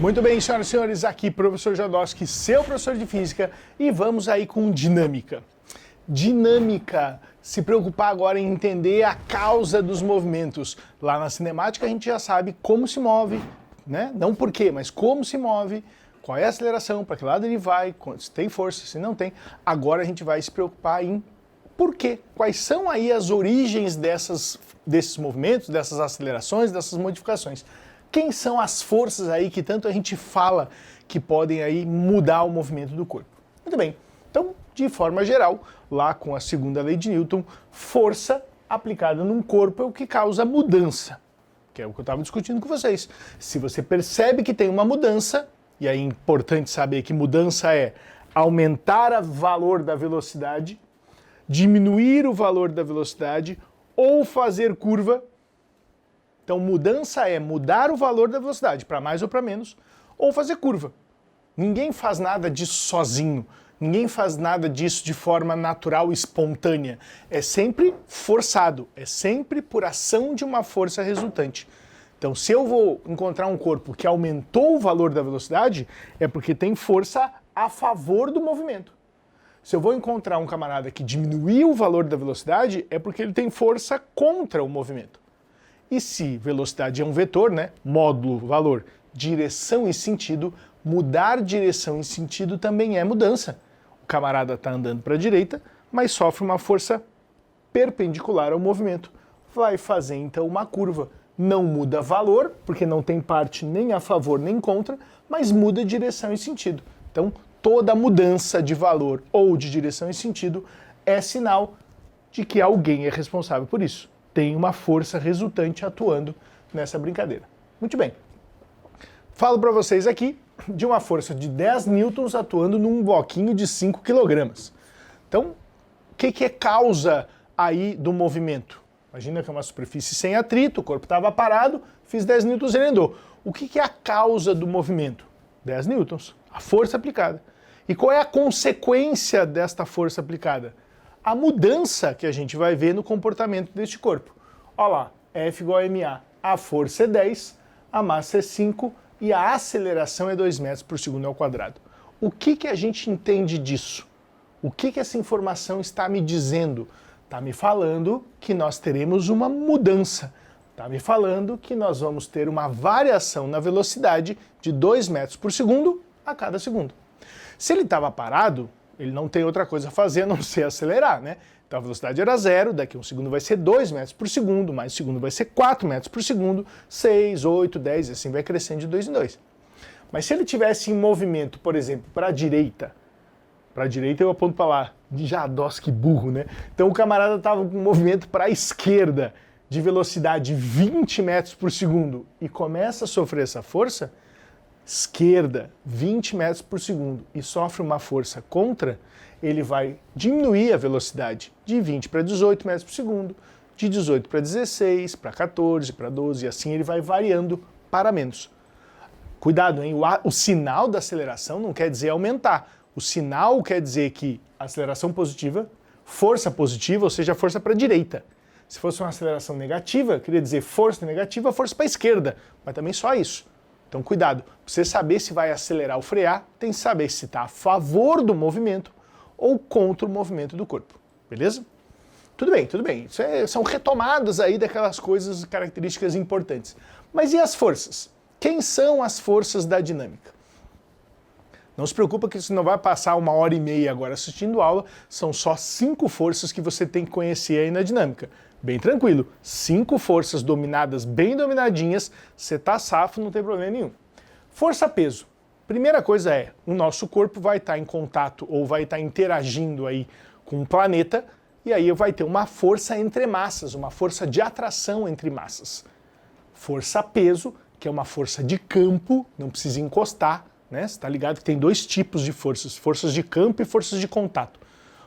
Muito bem, senhoras e senhores, aqui professor Jadowski, seu professor de física, e vamos aí com dinâmica. Dinâmica, se preocupar agora em entender a causa dos movimentos. Lá na cinemática a gente já sabe como se move, né? Não por quê, mas como se move, qual é a aceleração, para que lado ele vai, se tem força, se não tem. Agora a gente vai se preocupar em por quê, quais são aí as origens desses movimentos, dessas acelerações, dessas modificações. Quem são as forças aí que tanto a gente fala que podem aí mudar o movimento do corpo? Muito bem, então, de forma geral, lá com a segunda lei de Newton, força aplicada num corpo é o que causa mudança, que é o que eu estava discutindo com vocês. Se você percebe que tem uma mudança, e aí é importante saber que mudança é aumentar o valor da velocidade, diminuir o valor da velocidade ou fazer curva. Então, mudança é mudar o valor da velocidade, para mais ou para menos, ou fazer curva. Ninguém faz nada disso sozinho. Ninguém faz nada disso de forma natural e espontânea. É sempre forçado, é sempre por ação de uma força resultante. Então, se eu vou encontrar um corpo que aumentou o valor da velocidade, é porque tem força a favor do movimento. Se eu vou encontrar um camarada que diminuiu o valor da velocidade, é porque ele tem força contra o movimento. E se velocidade é um vetor, né? Módulo, valor, direção e sentido, mudar direção e sentido também é mudança. O camarada está andando para a direita, mas sofre uma força perpendicular ao movimento. Vai fazer então uma curva. Não muda valor, porque não tem parte nem a favor nem contra, mas muda direção e sentido. Então, toda mudança de valor ou de direção e sentido é sinal de que alguém é responsável por isso. Tem uma força resultante atuando nessa brincadeira. Muito bem. Falo para vocês aqui de uma força de 10 newtons atuando num bloquinho de 5 kg. Então, o que é causa aí do movimento? Imagina que é uma superfície sem atrito, o corpo estava parado, fiz 10 newtons e ele andou. O que é a causa do movimento? 10 newtons, a força aplicada. E qual é a consequência desta força aplicada? A mudança que a gente vai ver no comportamento deste corpo. Olha lá, F igual a ma. A força é 10, a massa é 5 e a aceleração é 2 metros por segundo ao quadrado. O que a gente entende disso? O que essa informação está me dizendo? Está me falando que nós teremos uma mudança. Está me falando que nós vamos ter uma variação na velocidade de 2 metros por segundo a cada segundo. Se ele estava parado, ele não tem outra coisa a fazer a não ser acelerar, né? Então a velocidade era 0, daqui a um segundo vai ser 2 metros por segundo, mais um segundo vai ser 4 metros por segundo, 6, 8, 10, e assim vai crescendo de 2 em 2. Mas se ele tivesse em movimento, por exemplo, para a direita eu aponto para lá, de Jadowski burro, né? Então o camarada estava com movimento para a esquerda, de velocidade 20 metros por segundo, e começa a sofrer essa força, esquerda, 20 metros por segundo, e sofre uma força contra, ele vai diminuir a velocidade de 20 para 18 metros por segundo, de 18 para 16, para 14, para 12, e assim ele vai variando para menos. Cuidado, hein? O sinal da aceleração não quer dizer aumentar. O sinal quer dizer que aceleração positiva, força positiva, ou seja, força para a direita. Se fosse uma aceleração negativa, queria dizer força negativa, força para a esquerda, mas também só isso. Então cuidado, para você saber se vai acelerar ou frear, tem que saber se está a favor do movimento ou contra o movimento do corpo, beleza? Tudo bem, tudo bem. São retomadas aí daquelas coisas, características importantes. Mas e as forças? Quem são as forças da dinâmica? Não se preocupa que você não vai passar 1h30 agora assistindo aula, são só 5 forças que você tem que conhecer aí na dinâmica. Bem tranquilo, 5 forças dominadas, bem dominadinhas, você tá safo, não tem problema nenhum. Força-peso. Primeira coisa é, o nosso corpo vai estar em contato ou vai estar interagindo aí com o planeta, e aí vai ter uma força entre massas, uma força de atração entre massas. Força-peso, que é uma força de campo, não precisa encostar, né? Você está ligado que tem 2 tipos de forças, forças de campo e forças de contato.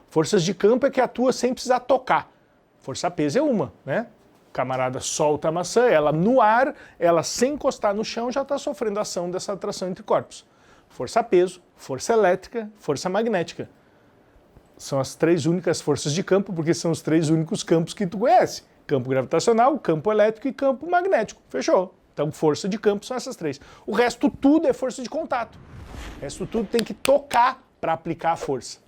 Forças de campo é que atua sem precisar tocar. Força-peso é uma, né? O camarada solta a maçã, ela no ar, ela sem encostar no chão já está sofrendo a ação dessa atração entre corpos. Força-peso, força elétrica, força magnética. São as 3 únicas forças de campo, porque são os 3 únicos campos que tu conhece. Campo gravitacional, campo elétrico e campo magnético. Fechou? Então, força de campo são essas três. O resto tudo é força de contato. O resto tudo tem que tocar para aplicar a força.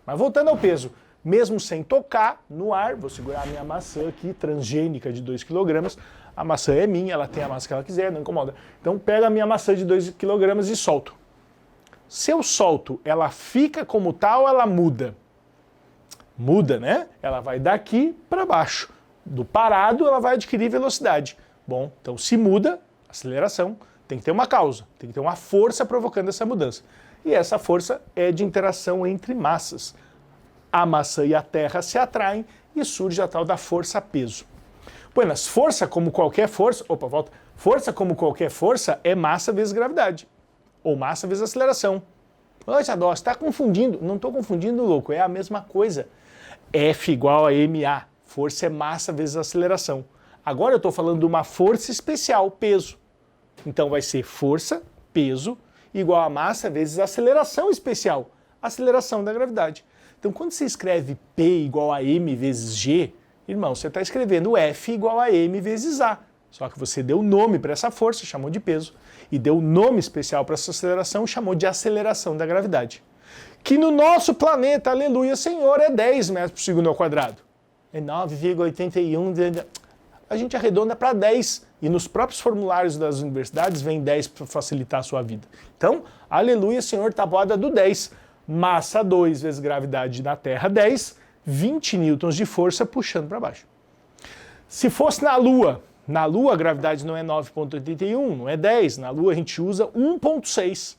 Mas voltando ao peso, mesmo sem tocar no ar, vou segurar a minha maçã aqui, transgênica de 2 kg. A maçã é minha, ela tem a massa que ela quiser, não incomoda. Então, pega a minha maçã de 2 kg e solto. Se eu solto, ela fica como tal ou ela muda? Muda, né? Ela vai daqui para baixo. Do parado, ela vai adquirir velocidade. Bom, então se muda, aceleração, tem que ter uma causa, tem que ter uma força provocando essa mudança. E essa força é de interação entre massas. A maçã e a terra se atraem e surge a tal da força-peso. Buenas, força como qualquer força... Opa, volta. Força como qualquer força é massa vezes gravidade. Ou massa vezes aceleração. Ô, Jadó, você está confundindo. Não estou confundindo, louco. É a mesma coisa. F igual a ma. Força é massa vezes aceleração. Agora eu estou falando de uma força especial, peso. Então vai ser força, peso, igual a massa vezes aceleração especial. Aceleração da gravidade. Então quando você escreve P igual a m vezes g, irmão, você está escrevendo F igual a m vezes a. Só que você deu nome para essa força, chamou de peso, e deu nome especial para essa aceleração, chamou de aceleração da gravidade. Que no nosso planeta, aleluia, Senhor, é 10 metros por segundo ao quadrado. É 9,81. A gente arredonda para 10. E nos próprios formulários das universidades vem 10 para facilitar a sua vida. Então, aleluia, Senhor, tabuada do 10. Massa 2 vezes gravidade na Terra 10, 20 newtons de força puxando para baixo. Se fosse na Lua a gravidade não é 9,81, não é 10. Na Lua a gente usa 1,6.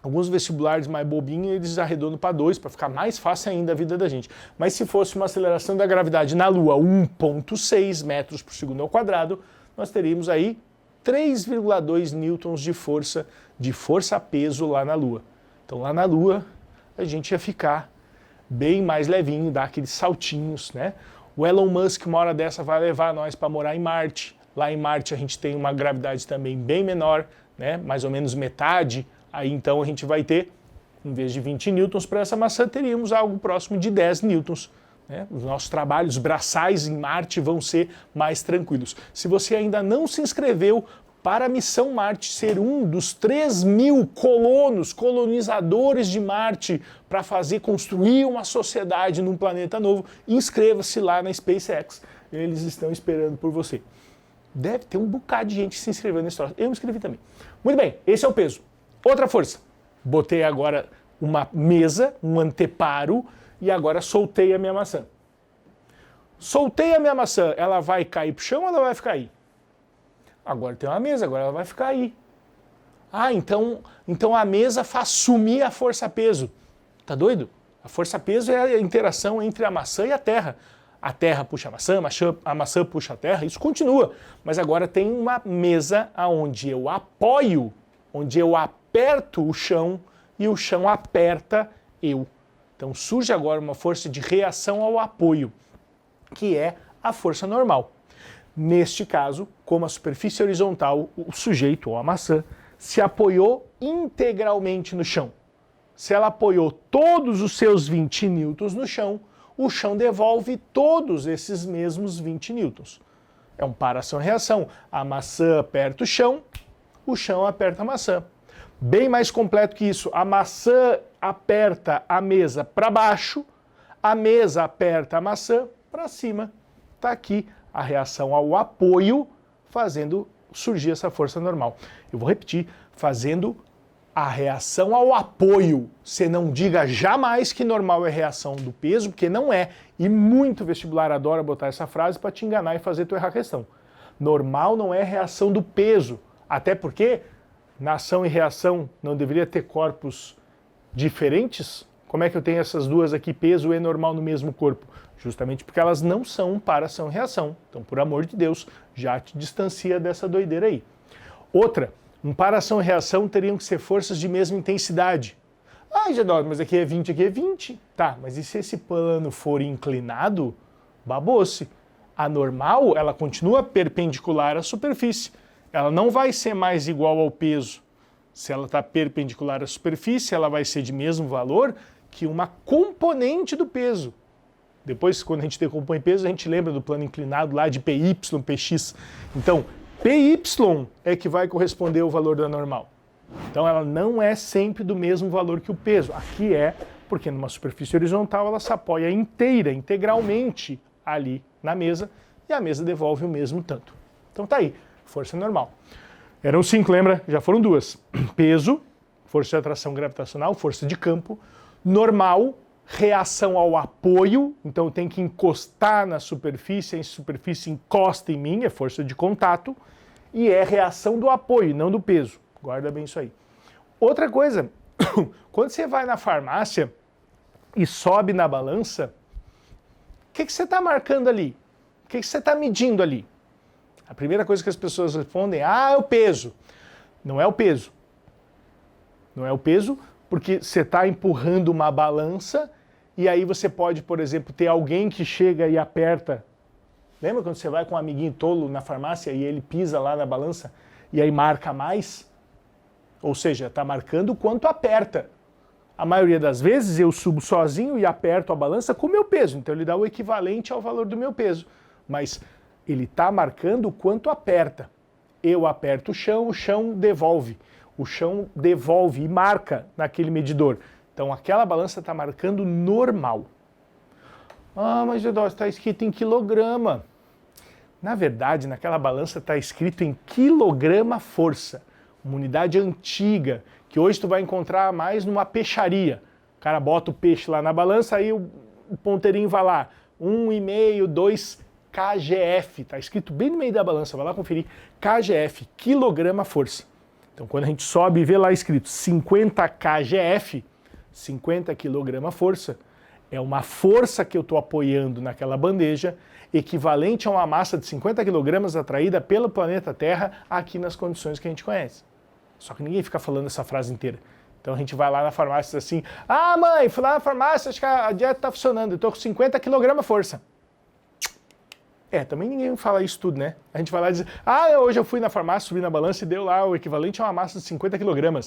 Alguns vestibulares mais bobinhos, eles arredondam para 2, para ficar mais fácil ainda a vida da gente. Mas se fosse uma aceleração da gravidade na Lua, 1,6 metros por segundo ao quadrado, nós teríamos aí 3,2 newtons de força-peso lá na Lua. Então lá na Lua a gente ia ficar bem mais levinho, dar aqueles saltinhos, né? O Elon Musk, uma hora dessa, vai levar nós para morar em Marte. Lá em Marte a gente tem uma gravidade também bem menor, né? Mais ou menos metade. Aí então a gente vai ter, em vez de 20 newtons para essa maçã, teríamos algo próximo de 10 newtons. Né? Os nossos trabalhos braçais em Marte vão ser mais tranquilos. Se você ainda não se inscreveu para a missão Marte ser um dos 3.000 colonizadores de Marte para construir uma sociedade num planeta novo, inscreva-se lá na SpaceX. Eles estão esperando por você. Deve ter um bocado de gente se inscrevendo nesse troço. Eu me inscrevi também. Muito bem, esse é o peso. Outra força. Botei agora uma mesa, um anteparo, e agora soltei a minha maçã. Soltei a minha maçã, ela vai cair pro chão ou ela vai ficar aí? Agora tem uma mesa, agora ela vai ficar aí. Ah, então a mesa faz sumir a força-peso. Tá doido? A força-peso é a interação entre a maçã e a terra. A terra puxa a maçã puxa a terra, isso continua. Mas agora tem uma mesa onde eu apoio, onde eu aperto o chão e o chão aperta eu. Então surge agora uma força de reação ao apoio, que é a força normal. Neste caso, como a superfície horizontal, o sujeito ou a maçã se apoiou integralmente no chão. Se ela apoiou todos os seus 20 newtons no chão, o chão devolve todos esses mesmos 20 newtons. É um para-ação-reação. A maçã aperta o chão aperta a maçã. Bem mais completo que isso. A maçã aperta a mesa para baixo, a mesa aperta a maçã para cima. Está aqui a reação ao apoio fazendo surgir essa força normal. Eu vou repetir, fazendo a reação ao apoio. Você não diga jamais que normal é reação do peso, porque não é. E muito vestibular adora botar essa frase para te enganar e fazer tu errar a questão. Normal não é reação do peso, até porque na ação e reação não deveria ter corpos diferentes? Como é que eu tenho essas duas aqui, peso e normal, no mesmo corpo? Justamente porque elas não são para ação e reação. Então, por amor de Deus, já te distancia dessa doideira aí. Outra, um para ação e reação teriam que ser forças de mesma intensidade. Ah, Gedaldo, mas aqui é 20, aqui é 20. Tá, mas e se esse plano for inclinado? Babou-se. A normal, ela continua perpendicular à superfície. Ela não vai ser mais igual ao peso. Se ela está perpendicular à superfície, ela vai ser de mesmo valor que uma componente do peso. Depois, quando a gente decompõe peso, a gente lembra do plano inclinado lá de PY, PX. Então, PY é que vai corresponder ao valor da normal. Então ela não é sempre do mesmo valor que o peso. Aqui é porque numa superfície horizontal ela se apoia integralmente ali na mesa e a mesa devolve o mesmo tanto. Então tá aí, força normal. Eram 5, lembra? Já foram 2. Peso, força de atração gravitacional, força de campo. Normal, reação ao apoio, então tem que encostar na superfície, a superfície encosta em mim, é força de contato. E é reação do apoio, não do peso. Guarda bem isso aí. Outra coisa, quando você vai na farmácia e sobe na balança, o que você está marcando ali? O que você está medindo ali? A primeira coisa que as pessoas respondem, é o peso. Não é o peso. Não é o peso, porque você está empurrando uma balança e aí você pode, por exemplo, ter alguém que chega e aperta. Lembra quando você vai com um amiguinho tolo na farmácia e ele pisa lá na balança e aí marca mais? Ou seja, está marcando o quanto aperta. A maioria das vezes eu subo sozinho e aperto a balança com o meu peso, então ele dá o equivalente ao valor do meu peso. Mas ele está marcando o quanto aperta. Eu aperto o chão devolve. O chão devolve e marca naquele medidor. Então aquela balança está marcando normal. Mas Gedó, está escrito em quilograma. Na verdade, naquela balança está escrito em quilograma força. Uma unidade antiga, que hoje tu vai encontrar mais numa peixaria. O cara bota o peixe lá na balança, aí o ponteirinho vai lá, 1,5, 2 kgf, tá escrito bem no meio da balança, vai lá conferir, kgf, quilograma força. Então quando a gente sobe e vê lá escrito 50 kgf, 50 quilograma força, é uma força que eu estou apoiando naquela bandeja, equivalente a uma massa de 50 kg atraída pelo planeta Terra aqui nas condições que a gente conhece. Só que ninguém fica falando essa frase inteira. Então a gente vai lá na farmácia e diz assim, mãe, fui lá na farmácia, acho que a dieta está funcionando, eu estou com 50 kg força. Também ninguém fala isso tudo, né? A gente vai lá e diz, hoje eu fui na farmácia, subi na balança e deu lá o equivalente a uma massa de 50 kg.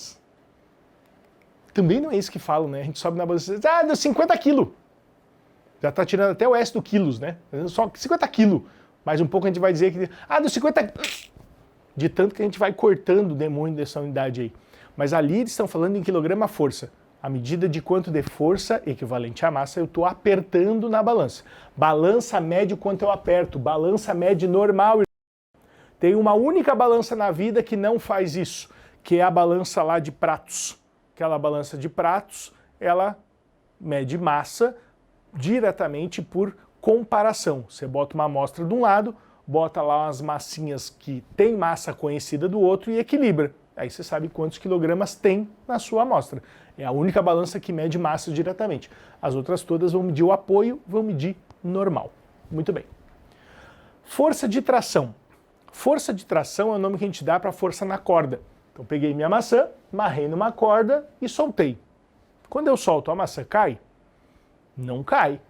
Também não é isso que falam, né? A gente sobe na balança e diz, deu 50 quilos. Já está tirando até o S do quilos, né? Só 50 quilos. Mais um pouco a gente vai dizer que, deu 50... De tanto que a gente vai cortando o demônio dessa unidade aí. Mas ali eles estão falando em quilograma força. A medida de quanto de força equivalente à massa eu estou apertando na balança. Balança mede o quanto eu aperto. Balança mede normal. Tem uma única balança na vida que não faz isso, que é a balança lá de pratos. Aquela balança de pratos, ela mede massa diretamente por comparação. Você bota uma amostra de um lado, bota lá umas massinhas que tem massa conhecida do outro e equilibra. Aí você sabe quantos quilogramas tem na sua amostra. É a única balança que mede massa diretamente. As outras todas vão medir o apoio, vão medir normal. Muito bem. Força de tração. Força de tração é o nome que a gente dá para força na corda. Então peguei minha maçã, amarrei numa corda e soltei. Quando eu solto, a maçã cai? Não cai.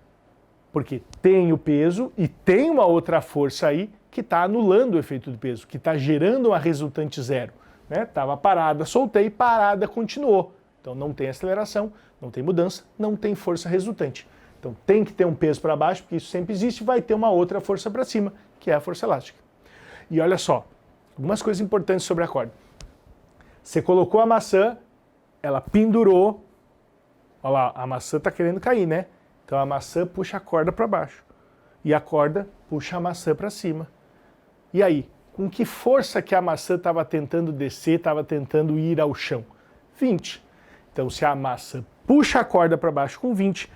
Porque tem o peso e tem uma outra força aí que está anulando o efeito do peso, que está gerando uma resultante zero. Estava parada, soltei, parada, continuou. Então não tem aceleração, não tem mudança, não tem força resultante. Então tem que ter um peso para baixo, porque isso sempre existe, vai ter uma outra força para cima, que é a força elástica. E olha só, algumas coisas importantes sobre a corda. Você colocou a maçã, ela pendurou, olha lá, a maçã está querendo cair, né? Então a maçã puxa a corda para baixo e a corda puxa a maçã para cima. E aí, com que força que a maçã estava tentando descer, estava tentando ir ao chão? 20. Então se a maçã puxa a corda para baixo com 20,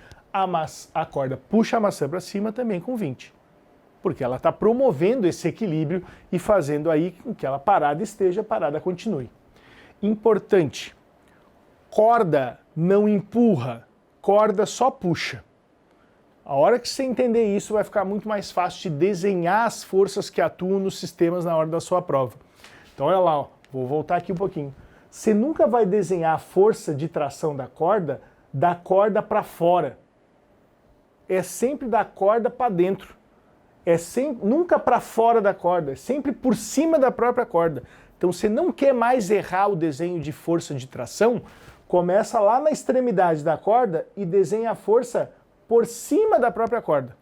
a corda puxa a maçã para cima também com 20. Porque ela está promovendo esse equilíbrio e fazendo aí com que ela parada esteja, parada continue. Importante, corda não empurra, corda só puxa. A hora que você entender isso, vai ficar muito mais fácil de desenhar as forças que atuam nos sistemas na hora da sua prova. Então olha lá, vou voltar aqui um pouquinho. Você nunca vai desenhar a força de tração da corda para fora. É sempre da corda para dentro. Nunca para fora da corda, é sempre por cima da própria corda. Então você não quer mais errar o desenho de força de tração, começa lá na extremidade da corda e desenha a força por cima da própria corda.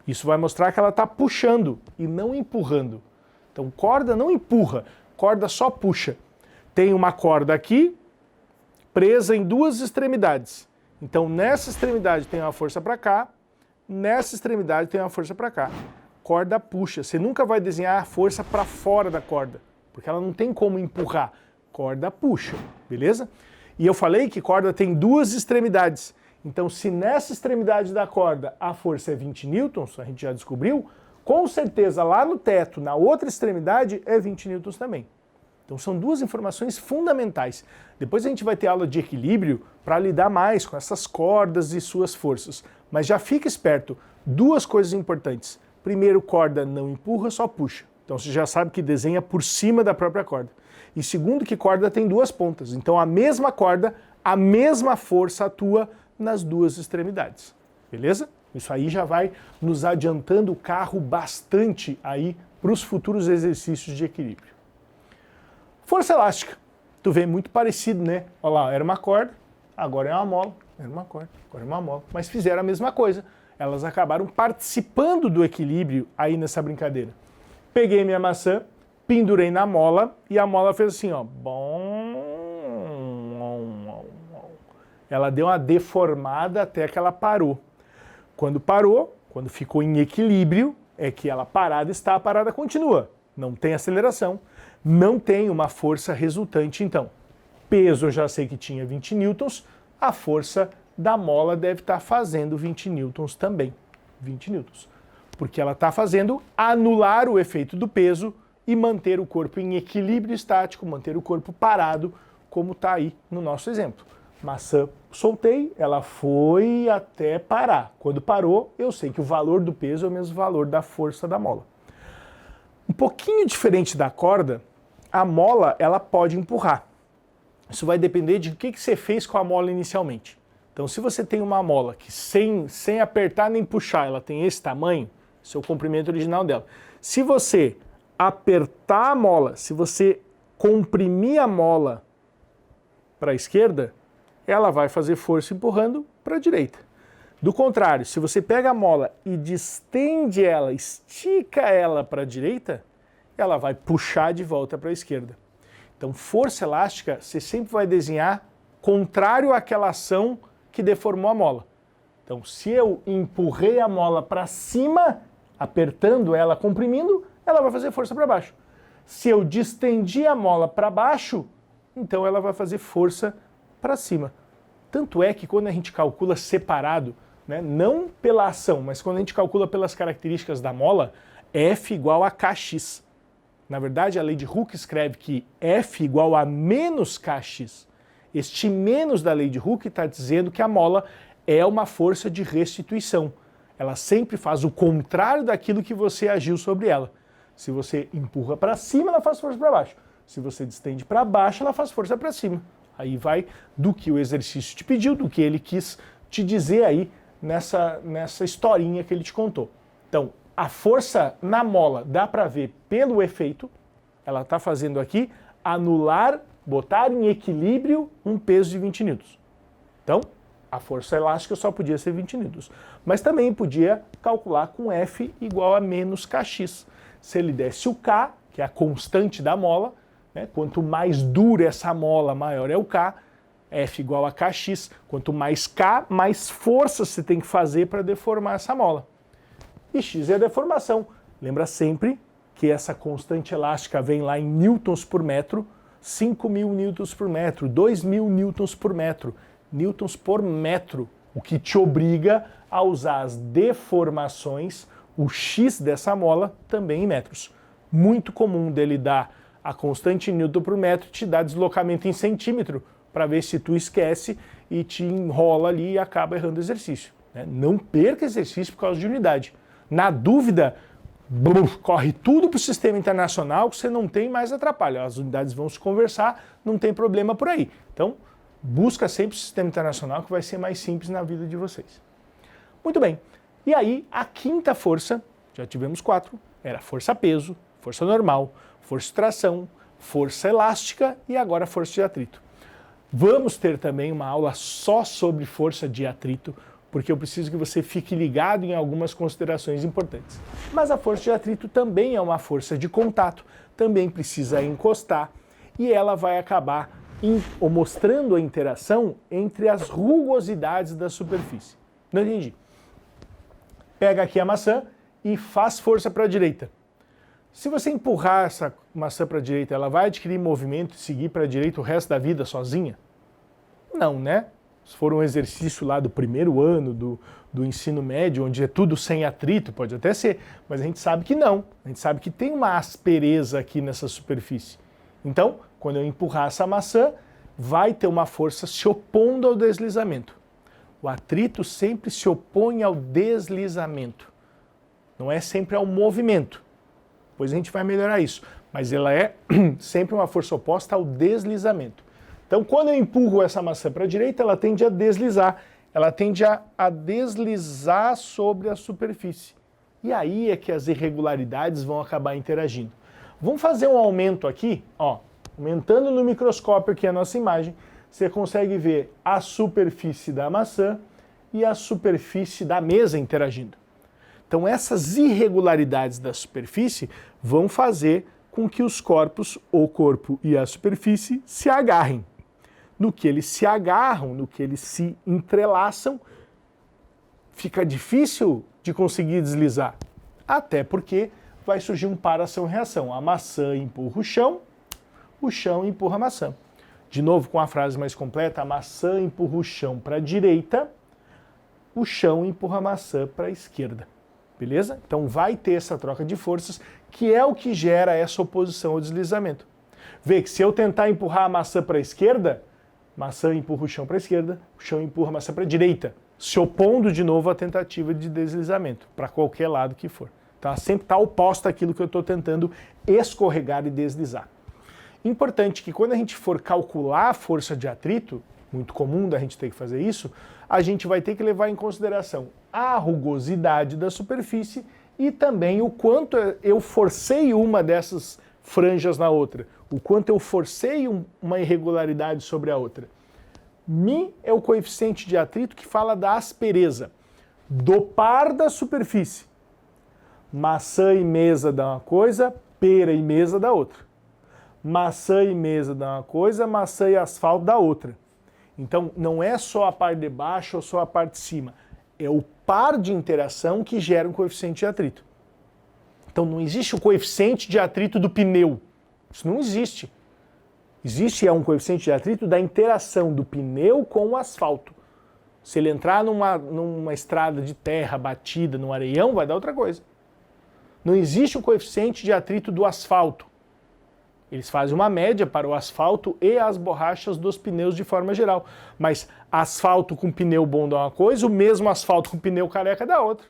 Isso vai mostrar que ela está puxando e não empurrando. Então corda não empurra, corda só puxa. Tem uma corda aqui, presa em duas extremidades. Então nessa extremidade tem uma força para cá, nessa extremidade tem uma força para cá. Corda puxa. Você nunca vai desenhar a força para fora da corda, porque ela não tem como empurrar. Corda puxa, beleza? E eu falei que corda tem duas extremidades. Então se nessa extremidade da corda a força é 20 newtons, a gente já descobriu, com certeza lá no teto, na outra extremidade, é 20 newtons também. Então são duas informações fundamentais. Depois a gente vai ter aula de equilíbrio para lidar mais com essas cordas e suas forças. Mas já fica esperto, duas coisas importantes. Primeiro, corda não empurra, só puxa. Então você já sabe que desenha por cima da própria corda. E segundo, que corda tem duas pontas. Então a mesma corda, a mesma força atua nas duas extremidades. Beleza? Isso aí já vai nos adiantando o carro bastante aí para os futuros exercícios de equilíbrio. Força elástica. Tu vê muito parecido, né? Olha lá, era uma corda, agora é uma mola. Era uma corda, agora é uma mola. Mas fizeram a mesma coisa. Elas acabaram participando do equilíbrio aí nessa brincadeira. Peguei minha maçã, pendurei na mola e a mola fez assim, ó. Ela deu uma deformada até que ela parou. Quando parou, quando ficou em equilíbrio, é que ela parada está, a parada continua. Não tem aceleração, não tem uma força resultante. Então, peso eu já sei que tinha 20 newtons, a força da mola deve estar fazendo 20 newtons também. 20 newtons. Porque ela está fazendo anular o efeito do peso e manter o corpo em equilíbrio estático, manter o corpo parado, como está aí no nosso exemplo. Maçã soltei, ela foi até parar. Quando parou, eu sei que o valor do peso é o mesmo valor da força da mola. Um pouquinho diferente da corda, a mola ela pode empurrar. Isso vai depender de o que você fez com a mola inicialmente. Então se você tem uma mola que sem apertar nem puxar, ela tem esse tamanho, esse é o comprimento original dela. Se você apertar a mola, se você comprimir a mola para a esquerda, ela vai fazer força empurrando para a direita. Do contrário, se você pega a mola e distende ela, estica ela para a direita, ela vai puxar de volta para a esquerda. Então, força elástica, você sempre vai desenhar contrário àquela ação que deformou a mola. Então, se eu empurrei a mola para cima, apertando ela, comprimindo, ela vai fazer força para baixo. Se eu distendi a mola para baixo, então ela vai fazer força para cima. Tanto é que quando a gente calcula separado, né, não pela ação, mas quando a gente calcula pelas características da mola, F igual a Kx. Na verdade, a lei de Hooke escreve que F igual a menos Kx. Este menos da lei de Hooke está dizendo que a mola é uma força de restituição. Ela sempre faz o contrário daquilo que você agiu sobre ela. Se você empurra para cima, ela faz força para baixo. Se você distende para baixo, ela faz força para cima. Aí vai do que o exercício te pediu, do que ele quis te dizer aí nessa historinha que ele te contou. Então, a força na mola dá para ver pelo efeito, ela está fazendo aqui anular, botar em equilíbrio um peso de 20 newtons. Então, a força elástica só podia ser 20 newtons. Mas também podia calcular com F igual a menos Kx. Se ele desse o K, que é a constante da mola, né, quanto mais dura essa mola, maior é o K, F igual a Kx. Quanto mais K, mais força você tem que fazer para deformar essa mola. E X é a deformação. Lembra sempre que essa constante elástica vem lá em newtons por metro, 5.000 newtons por metro, 2.000 newtons por metro, newtons por metro, o que te obriga a usar as deformações, o X dessa mola, também em metros. Muito comum dele dar a constante newton por metro, te dá deslocamento em centímetro, para ver se tu esquece e te enrola ali e acaba errando o exercício. Né? Não perca exercício por causa de unidade. Na dúvida, corre tudo para o sistema internacional que você não tem mais atrapalho. As unidades vão se conversar, não tem problema por aí. Então, busca sempre o sistema internacional que vai ser mais simples na vida de vocês. Muito bem. E aí, a quinta força, já tivemos 4, era força-peso, força normal, força-tração, força elástica e agora força de atrito. Vamos ter também uma aula só sobre força de atrito, porque eu preciso que você fique ligado em algumas considerações importantes. Mas a força de atrito também é uma força de contato, também precisa encostar, e ela vai acabar mostrando a interação entre as rugosidades da superfície. Não entendi. Pega aqui a maçã e faz força para a direita. Se você empurrar essa maçã para a direita, ela vai adquirir movimento e seguir para a direita o resto da vida sozinha? Não, né? Se for um exercício lá do primeiro ano do ensino médio, onde é tudo sem atrito, pode até ser, mas a gente sabe que não. A gente sabe que tem uma aspereza aqui nessa superfície. Então, quando eu empurrar essa maçã, vai ter uma força se opondo ao deslizamento. O atrito sempre se opõe ao deslizamento. Não é sempre ao movimento. Depois a gente vai melhorar isso. Mas ela é sempre uma força oposta ao deslizamento. Então, quando eu empurro essa maçã para a direita, ela tende a deslizar. Ela tende a deslizar sobre a superfície. E aí é que as irregularidades vão acabar interagindo. Vamos fazer um aumento aqui, ó. Aumentando no microscópio aqui a nossa imagem, você consegue ver a superfície da maçã e a superfície da mesa interagindo. Então essas irregularidades da superfície vão fazer com que os corpos, o corpo e a superfície, se agarrem. No que eles se agarram, no que eles se entrelaçam, fica difícil de conseguir deslizar. Até porque vai surgir um para-ação-reação. A maçã empurra o chão empurra a maçã. De novo, com a frase mais completa, a maçã empurra o chão para a direita, o chão empurra a maçã para a esquerda. Beleza? Então vai ter essa troca de forças, que é o que gera essa oposição ao deslizamento. Vê que se eu tentar empurrar a maçã para a esquerda, maçã empurra o chão para a esquerda, o chão empurra a maçã para a direita, se opondo de novo à tentativa de deslizamento, para qualquer lado que for. Então sempre está oposta àquilo que eu estou tentando escorregar e deslizar. Importante que quando a gente for calcular a força de atrito, muito comum da gente ter que fazer isso, a gente vai ter que levar em consideração a rugosidade da superfície e também o quanto eu forcei uma dessas franjas na outra, o quanto eu forcei uma irregularidade sobre a outra. Mi é o coeficiente de atrito que fala da aspereza, do par da superfície. Maçã e mesa dá uma coisa, pera e mesa dá outra. Maçã e mesa dá uma coisa, maçã e asfalto dá outra. Então não é só a parte de baixo ou só a parte de cima, é o par de interação que gera um coeficiente de atrito. Então não existe o coeficiente de atrito do pneu, isso não existe. Existe um coeficiente de atrito da interação do pneu com o asfalto. Se ele entrar numa estrada de terra batida no areião, vai dar outra coisa. Não existe o coeficiente de atrito do asfalto. Eles fazem uma média para o asfalto e as borrachas dos pneus de forma geral. Mas asfalto com pneu bom dá uma coisa, o mesmo asfalto com pneu careca dá outra.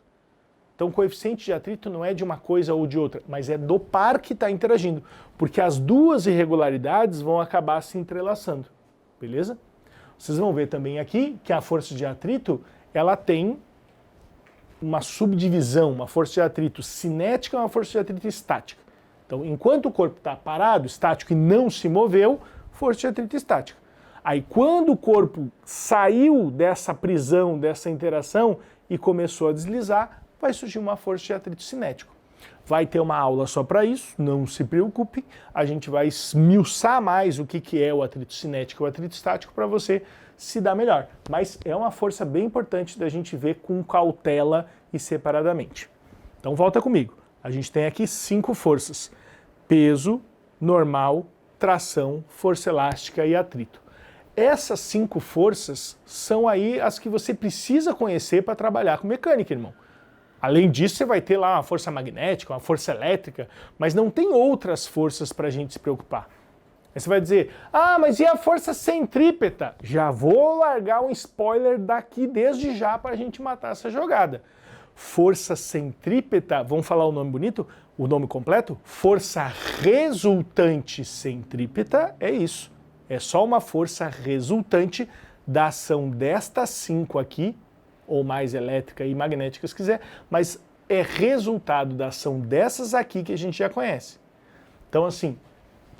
Então o coeficiente de atrito não é de uma coisa ou de outra, mas é do par que está interagindo. Porque as duas irregularidades vão acabar se entrelaçando. Beleza? Vocês vão ver também aqui que a força de atrito, ela tem uma subdivisão, uma força de atrito cinética e uma força de atrito estática. Então, enquanto o corpo está parado, estático e não se moveu, força de atrito estática. Aí, quando o corpo saiu dessa prisão, dessa interação e começou a deslizar, vai surgir uma força de atrito cinético. Vai ter uma aula só para isso, não se preocupe. A gente vai esmiuçar mais o que é o atrito cinético e o atrito estático para você se dar melhor. Mas é uma força bem importante da gente ver com cautela e separadamente. Então, volta comigo. A gente tem aqui 5 forças: peso, normal, tração, força elástica e atrito. Essas 5 forças são aí as que você precisa conhecer para trabalhar com mecânica, irmão. Além disso, você vai ter lá uma força magnética, uma força elétrica, mas não tem outras forças para a gente se preocupar. Aí você vai dizer, mas e a força centrípeta? Já vou largar um spoiler daqui desde já para a gente matar essa jogada. Força centrípeta, vamos falar o nome bonito? O nome completo? Força resultante centrípeta é isso. É só uma força resultante da ação destas 5 aqui, ou mais elétrica e magnética se quiser, mas é resultado da ação dessas aqui que a gente já conhece. Então assim,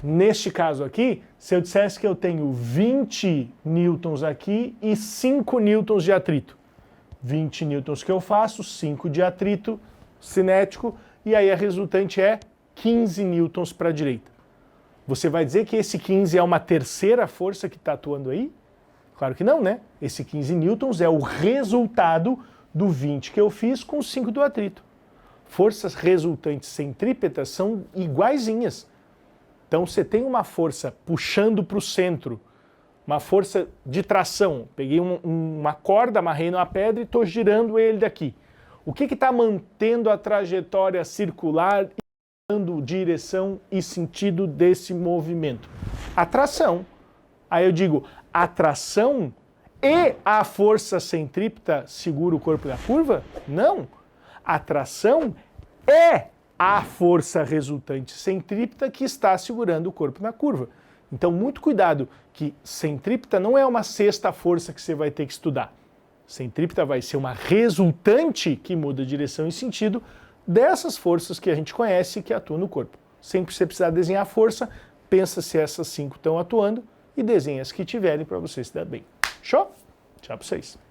neste caso aqui, se eu dissesse que eu tenho 20 newtons aqui e 5 newtons de atrito, 20 newtons que eu faço, 5 de atrito cinético, e aí a resultante é 15 newtons para a direita. Você vai dizer que esse 15 é uma terceira força que está atuando aí? Claro que não, né? Esse 15 newtons é o resultado do 20 que eu fiz com 5 do atrito. Forças resultantes centrípetas são iguaizinhas. Então você tem uma força puxando para o centro, uma força de tração. Peguei uma corda, amarrei numa pedra e estou girando ele daqui. O que está mantendo a trajetória circular e dando direção e sentido desse movimento? A tração. Aí eu digo, a tração e a força centrípeta segura o corpo na curva? Não. A tração é a força resultante centrípeta que está segurando o corpo na curva. Então, muito cuidado, que centrípeta não é uma sexta força que você vai ter que estudar. Centrípeta vai ser uma resultante que muda direção e sentido dessas forças que a gente conhece que atuam no corpo. Sempre você precisar desenhar a força, pensa se essas 5 estão atuando e desenha as que tiverem para você se dar bem. Show? Tchau para vocês.